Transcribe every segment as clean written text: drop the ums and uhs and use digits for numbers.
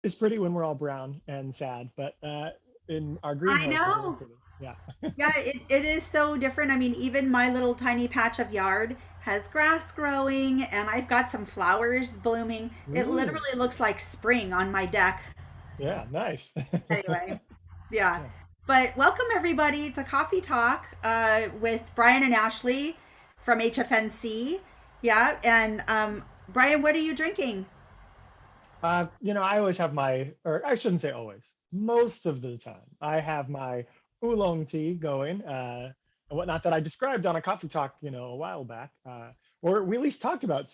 is pretty when we're all brown and sad, but in our I greenhouse is really know. pretty. Yeah. Yeah, it is so different. I mean, even my little tiny patch of yard has grass growing and I've got some flowers blooming. It Ooh. literally looks like spring on my deck. Yeah. Nice. Anyway, yeah. Yeah. But welcome everybody to Coffee Talk with Brian and Ashley from HFNC. Yeah, and Brian, what are you drinking? I always have or I shouldn't say always. Most of the time, I have my oolong tea going, and whatnot that I described on a coffee talk, a while back, or we at least talked about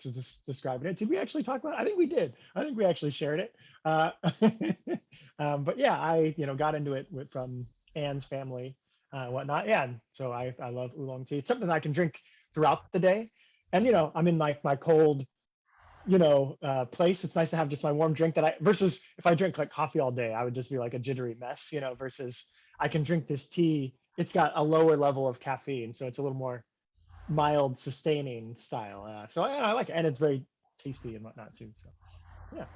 describing it. Did we actually talk about it? I think we did. I think we actually shared it. But yeah, got into it from Anne's family, whatnot. Yeah, and so I love oolong tea. It's something I can drink throughout the day, and I'm in like my cold place. It's nice to have just my warm drink versus if I drink like coffee all day, I would just be like a jittery mess, versus I can drink this tea. It's got a lower level of caffeine, so it's a little more mild, sustaining style. So I like it, and it's very tasty and whatnot too. So yeah.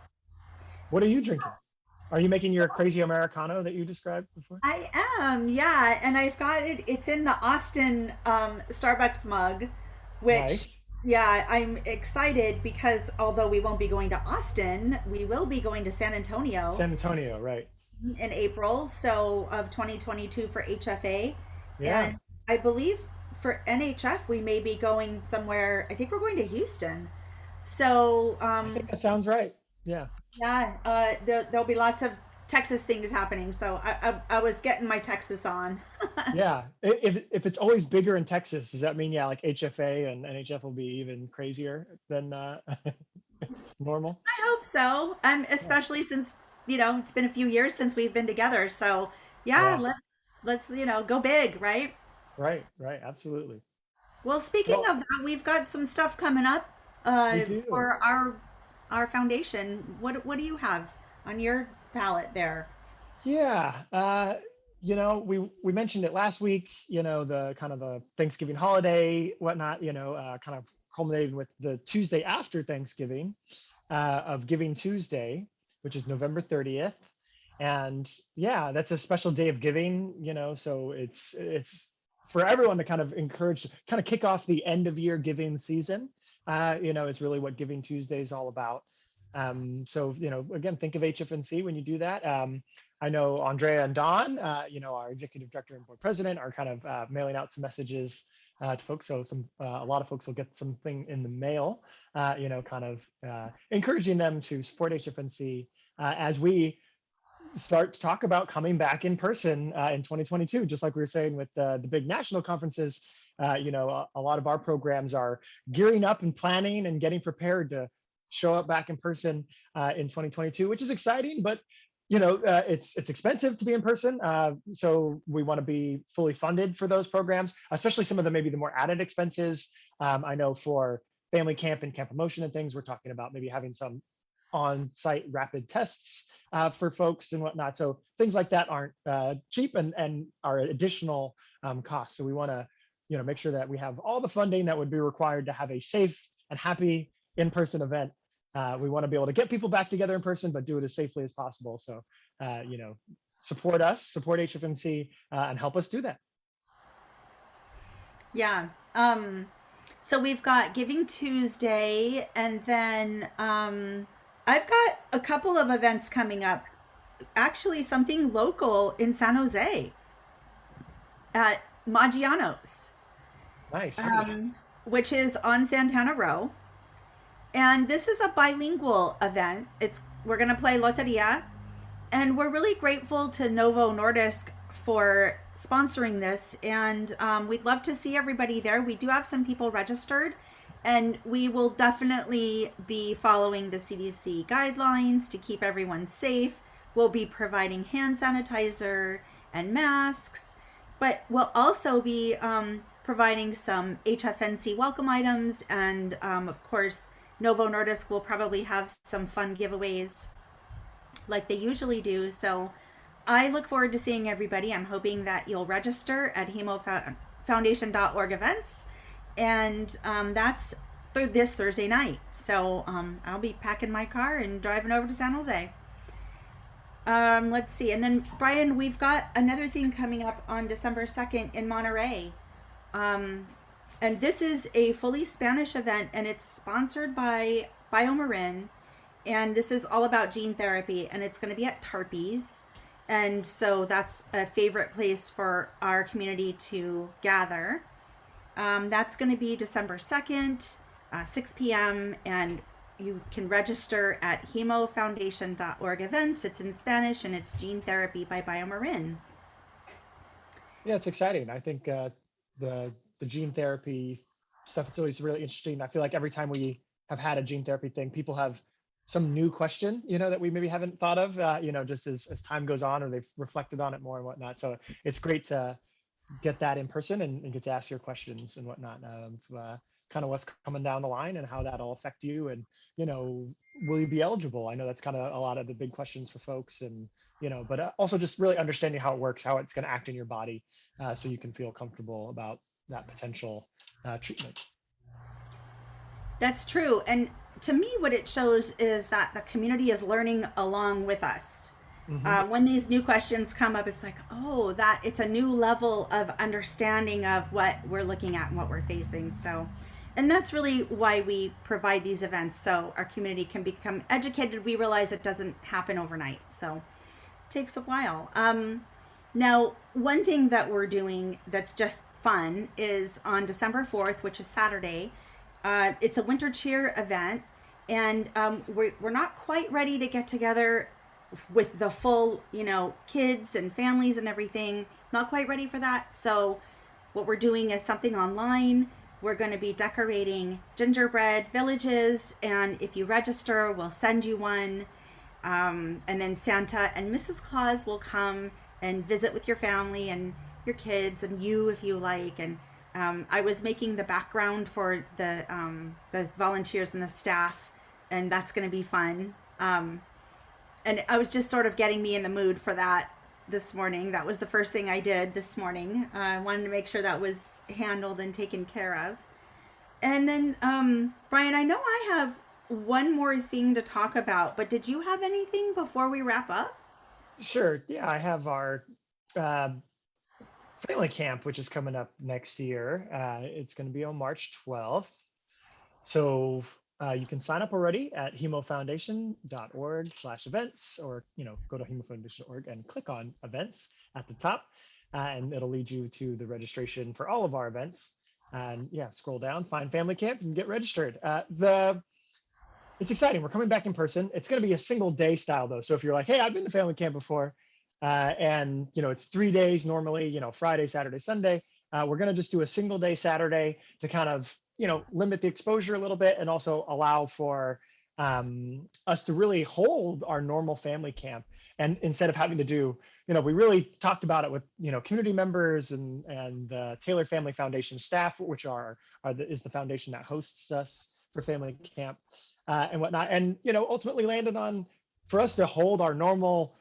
What are you drinking? Are you making your crazy Americano that you described before? I am, yeah, and I've got it. It's in the Austin Starbucks mug, which, Nice. yeah, I'm excited because although we won't be going to Austin, we will be going to San Antonio San Antonio, right? in April, so of 2022 for HFA, Yeah, and I believe for NHF we may be going somewhere. I think we're going to Houston. So I think that sounds right. Yeah. yeah, there'll be lots of Texas things happening. So I was getting my Texas on. Yeah, if it's always bigger in Texas, does that mean yeah, like HFA and NHF will be even crazier than normal? I hope so. Yeah, Especially since it's been a few years since we've been together. So yeah, yeah, let's go big, right? right, right, absolutely. Well, speaking Well, of that, we've got some stuff coming up we do. for our foundation. What do you have on your palette there? Yeah, we mentioned it last week. The kind of the Thanksgiving holiday, whatnot. Kind of culminating with the Tuesday after Thanksgiving, of Giving Tuesday, which is November 30th. And yeah, that's a special day of giving, so it's for everyone to kind of kind of kick off the end of year giving season. Is really what Giving Tuesday is all about. So, again, think of HFNC when you do that. I know Andrea and Don, our executive director and board president, are kind of mailing out some messages to folks. So a lot of folks will get something in the mail, kind of encouraging them to support HFNC as we start to talk about coming back in person in 2022. Just like we were saying with the big national conferences, a lot of our programs are gearing up and planning and getting prepared to show up back in person in 2022, which is exciting. But it's expensive to be in person, so we want to be fully funded for those programs, especially some of the maybe the more added expenses. I know for family camp and camp promotion and things, we're talking about maybe having some on-site rapid tests for folks and whatnot. So things like that aren't cheap and are additional costs. So we want to, make sure that we have all the funding that would be required to have a safe and happy in-person event. We want to be able to get people back together in person, but do it as safely as possible. So, support us, support HFNC, and help us do that. Yeah. So we've got Giving Tuesday, and then I've got a couple of events coming up. Actually, something local in San Jose at Maggiano's, Nice. which is on Santana Row. And this is a bilingual event. We're gonna play Loteria, and we're really grateful to Novo Nordisk for sponsoring this. And we'd love to see everybody there. We do have some people registered, and we will definitely be following the CDC guidelines to keep everyone safe. We'll be providing hand sanitizer and masks, but we'll also be providing some HFNC welcome items. And of course, Novo Nordisk will probably have some fun giveaways like they usually do. So I look forward to seeing everybody. I'm hoping that you'll register at hemofoundation.org events. And that's this Thursday night. So I'll be packing my car and driving over to San Jose. Let's see. And then Brian, we've got another thing coming up on December 2nd in Monterey. Um, and this is a fully Spanish event, and it's sponsored by BioMarin. And this is all about gene therapy, and it's going to be at Tarpey's. And so that's a favorite place for our community to gather. That's going to be December 2nd, 6 p.m. And you can register at hemofoundation.org events. It's in Spanish and it's gene therapy by BioMarin. Yeah, it's exciting. I think the gene therapy stuff, it's always really interesting. I feel like every time we have had a gene therapy thing, people have some new question, that we maybe haven't thought of, just as time goes on or they've reflected on it more and whatnot. So it's great to get that in person and get to ask your questions and whatnot of kind of what's coming down the line and how that'll affect you. And, will you be eligible? I know that's kind of a lot of the big questions for folks and, but also just really understanding how it works, how it's going to act in your body so you can feel comfortable about that potential treatment. That's true. And to me, what it shows is that the community is learning along with us. Hmm. When these new questions come up, it's like, oh, that it's a new level of understanding of what we're looking at and what we're facing. So, and that's really why we provide these events so our community can become educated. We realize it doesn't happen overnight, so it takes a while. Now, one thing that we're doing that's just fun is on December 4th, which is Saturday. It's a winter cheer event, and we're not quite ready to get together with the full, kids and families and everything. Not quite ready for that. So, what we're doing is something online. We're going to be decorating gingerbread villages, and if you register, we'll send you one. And then Santa and Mrs. Claus will come and visit with your family and your kids and you if you like. And I was making the background for the volunteers and the staff, and that's going to be fun. And I was just sort of getting me in the mood for that this morning. That was the first thing I did this morning. I wanted to make sure that was handled and taken care of. And then, Brian, I know I have one more thing to talk about, but did you have anything before we wrap up? Sure. Yeah, I have our uh, family camp, which is coming up next year. It's going to be on March 12th. So you can sign up already at hemofoundation.org/events, or go to hemofoundation.org and click on events at the top, and it'll lead you to the registration for all of our events. And yeah, scroll down, find family camp, and get registered. The It's exciting. We're coming back in person. It's going to be a single day style though. So if you're like, hey, I've been to family camp before, and it's 3 days normally, Friday, Saturday, Sunday. We're going to just do a single day Saturday to kind of limit the exposure a little bit and also allow for us to really hold our normal family camp. And instead of having to do, we really talked about it with community members and the Taylor Family Foundation staff, which is the foundation that hosts us for family camp and whatnot. And ultimately landed on for us to hold our normal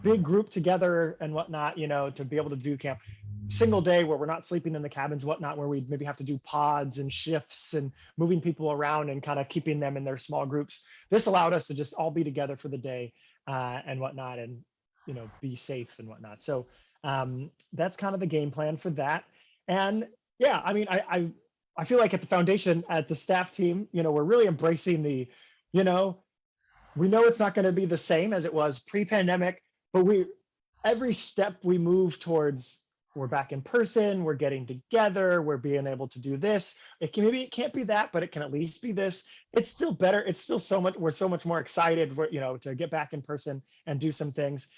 big group together and whatnot, to be able to do camp single day where we're not sleeping in the cabins, whatnot, where we maybe have to do pods and shifts and moving people around and kind of keeping them in their small groups. This allowed us to just all be together for the day and whatnot, and be safe and whatnot. So that's kind of the game plan for that. And yeah, I mean, I feel like at the foundation, at the staff team, we're really embracing you know, we know it's not going to be the same as it was pre-pandemic, but every step we move towards, we're back in person, we're getting together, we're being able to do this. Maybe it can't be that, but it can at least be this. It's still better. It's still we're so much more excited for, to get back in person and do some things.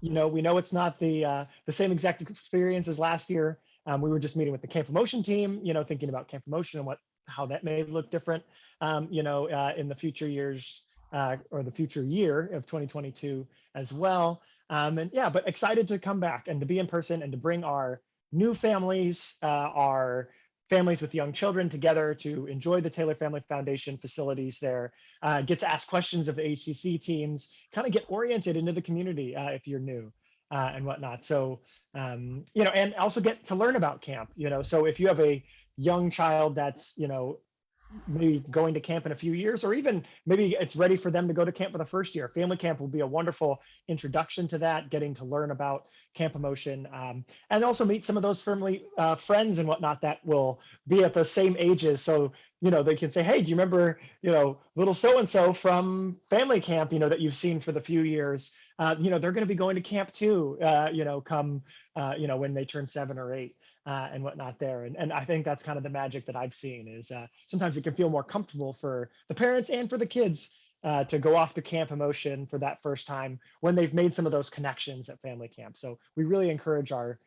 We know it's not the same exact experience as last year. We were just meeting with the Camp Promotion team, thinking about Camp Promotion and how that may look different, in the future years or the future year of 2022 as well. And yeah, but excited to come back and to be in person and to bring our new families, our families with young children together to enjoy the Taylor Family Foundation facilities there, get to ask questions of the HCC teams, kind of get oriented into the community if you're new and whatnot. So, and also get to learn about camp, so if you have a young child that's, maybe going to camp in a few years, or even maybe it's ready for them to go to camp for the first year. Family camp will be a wonderful introduction to that, getting to learn about camp emotion, and also meet some of those family friends and whatnot that will be at the same ages. So, they can say, hey, do you remember, little so and so from family camp, that you've seen for the few years? They're going to be going to camp too, come, when they turn 7 or 8 and whatnot there. And I think that's kind of the magic that I've seen is sometimes it can feel more comfortable for the parents and for the kids to go off to camp emotion for that first time when they've made some of those connections at family camp. So we really encourage our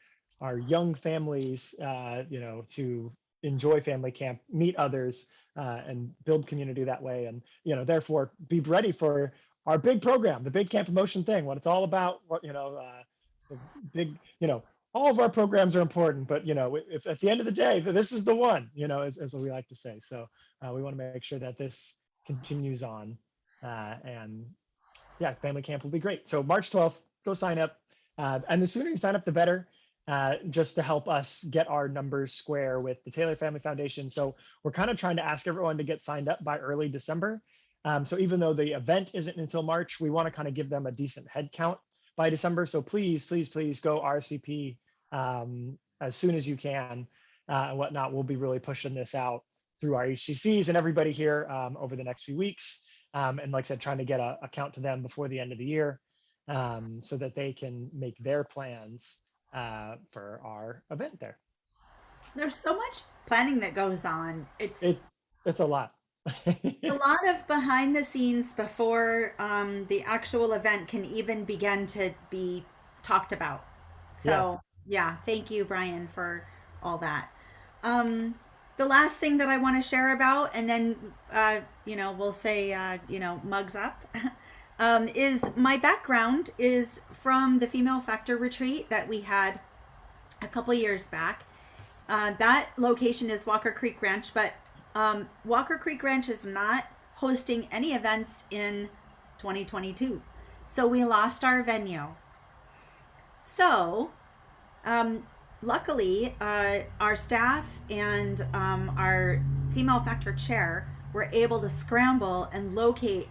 young families, to enjoy family camp, meet others, and build community that way. And, therefore be ready for our big program, the big camp emotion thing, what it's all about, the big, all of our programs are important, but if at the end of the day, this is the one, as we like to say. So we want to make sure that this continues on, and yeah, family camp will be great. So March 12th, go sign up, and the sooner you sign up, the better. Just to help us get our numbers square with the Taylor Family Foundation. So we're kind of trying to ask everyone to get signed up by early December. So even though the event isn't until March, we want to kind of give them a decent head count by December. So please, please, please go RSVP as soon as you can, and whatnot. We'll be really pushing this out through our HCCs and everybody here over the next few weeks. And like I said, trying to get a count to them before the end of the year, so that they can make their plans for our event there. There's so much planning that goes on. It's It's a lot. a lot of behind the scenes before the actual event can even begin to be talked about. Yeah. So, yeah, thank you, Brian, for all that. Um, the last thing that I want to share about, and then, we'll say, mugs up, is my background is from the Female Factor retreat that we had a couple years back. That location is Walker Creek Ranch, but Walker Creek Ranch is not hosting any events in 2022. So we lost our venue. So, luckily, our staff and our female factor chair were able to scramble and locate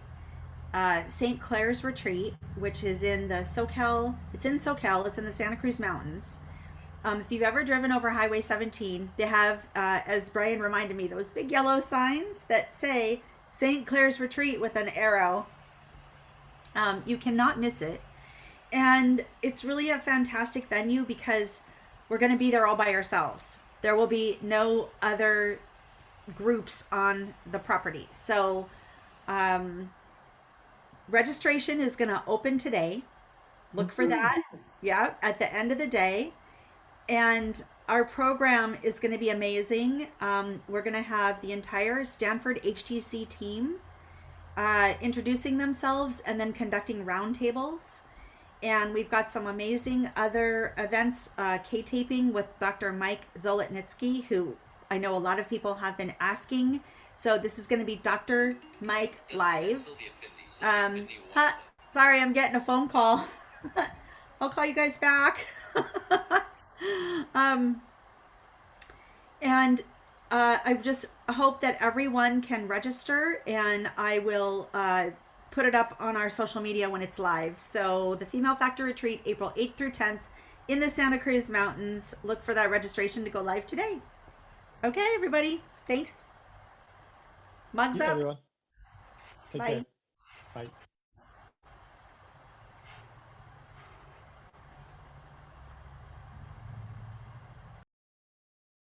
St. Clair's Retreat, which is in the SoCal. It's in SoCal. It's in the Santa Cruz Mountains. If you've ever driven over Highway 17, they have, as Brian reminded me, those big yellow signs that say St. Clair's Retreat with an arrow. You cannot miss it. And it's really a fantastic venue because we're going to be there all by ourselves. There will be no other groups on the property. So registration is going to open today. Look for that. Yeah, at the end of the day. And our program is going to be amazing. We're going to have the entire Stanford HTC team introducing themselves and then conducting roundtables. And we've got some amazing other events, K-taping with Dr. Mike Zolotnitsky, who I know a lot of people have been asking. So this is going to be Dr. Mike live. Sorry, I'm getting a phone call. I'll call you guys back. And I just hope that everyone can register, and I will put it up on our social media when it's live. So the Female Factor Retreat, April 8th through 10th in the Santa Cruz Mountains. Look for that registration to go live today. Okay, everybody. Thanks. Mugs up. Everyone. Take Bye. care.